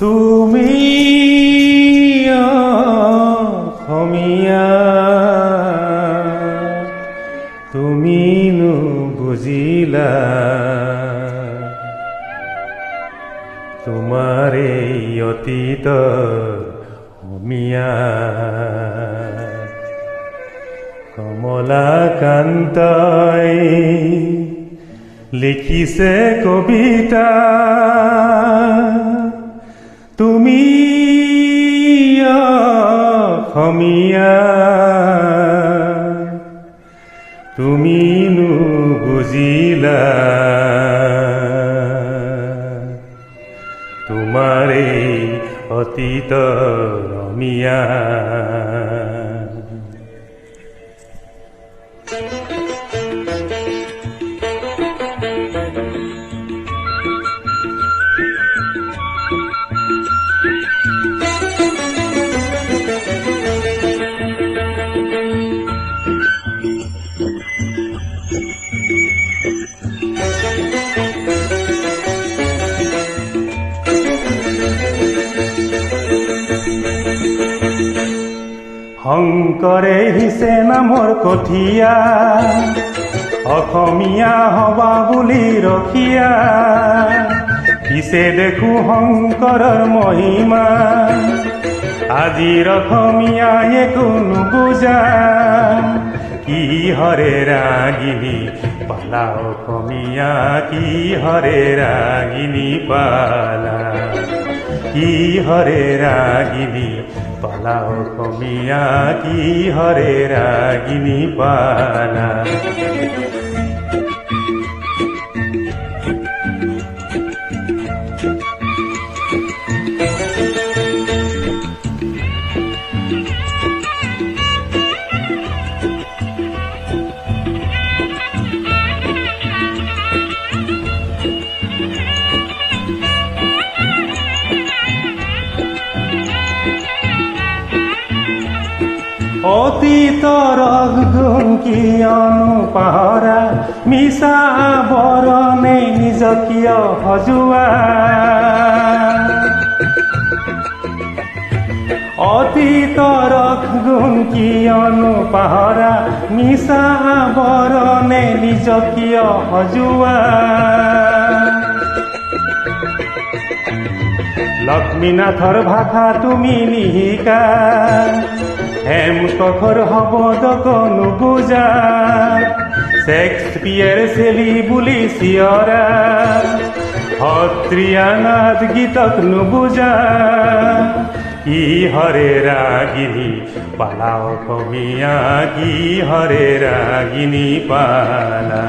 তুমি অসমীয়া তুমিনো বুজিলা তোমাৰ এই অতীত অসমীয়া কমলাকান্তই লিখিছে কবিতা তুমি অসমীয়া তুমিনো বুজিলা তোমাৰ এই অতীত অসমীয়া শংকৰে হিছে নামৰ কঠীয়া অসমীয়া হবা বুলি ৰখীয়া পিছে দেখো শংকৰৰ মহিমা আজিৰ অসমীয়াই একো নুবুজা কি হৰে ৰাগিনী পালা অসমীয়া কি হৰে ৰাগিনী পালা কি হৰে ৰাগিনী পালা অসমীয়া কি হৰে ৰাগিনী পালা অতীতৰ গুণ কিয়নো পাহৰা মিছা বৰণে নিজকিয় সজোৱা অতীতৰ গুণ কিয়নো পাহৰা মিছা বৰণে নিজকিয় সজোৱা লক্ষ্মীনাথৰ ভাষা তুমি নিশিকা হেম কখৰ শব্দক নুবুজা শেক্সপিয়েৰ চেলি বুলি চিঞৰা সত্ৰীয়া নাট গীতক নুবুজা কি হৰে ৰাগিনী পালা অসমীয়া কি হৰে ৰাগিনী পালা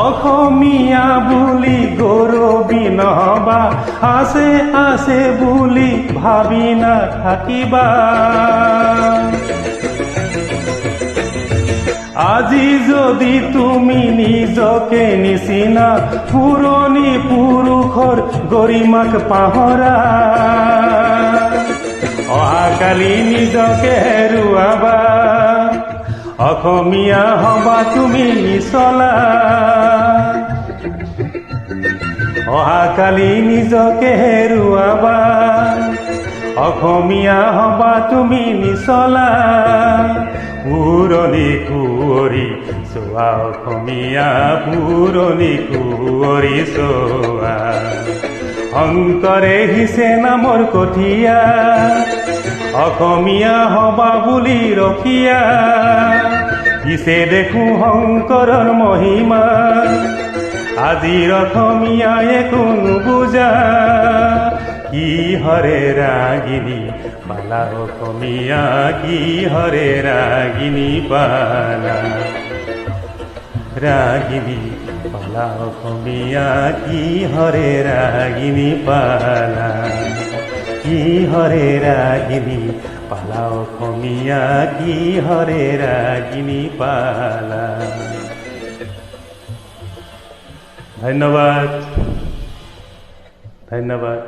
অসমীয়া বুলি গৌৰৱী নহবা আছে আছে বুলি ভাবি নাথাকিবা আজি যদি তুমি নিজকে নিচিনা পুৰণি পুৰুষৰ গৰিমাক পাহৰা অহাকালি নিজকে হেৰুৱাবা অসমীয়া হবা তুমি নিচলা অহাকালি নিজকে হেৰুৱাবা অসমীয়া হবা তুমি নিচলা পুৰণি কুঁৱৰী চোৱা অসমীয়া পুৰণি কুঁৱৰী চোৱা শংকৰে হিছে নামৰ কঠীয়া অসমীয়া হবা বুলি ৰখীয়া পিছে দেখো শংকৰৰ মহিমা আজিৰ অসমীয়াই একো নুবুজা কি হৰে ৰাগিনী পালা অসমীয়া কি হৰে ৰাগিনী পালা ৰাগিনী পালা অসমীয়া কি হৰে ৰাগিনী পালা কি হৰে ৰাগিনী পালা অসমীয়া কি হৰে ৰাগিনী পালা ধন্যবাদ ধন্যবাদ।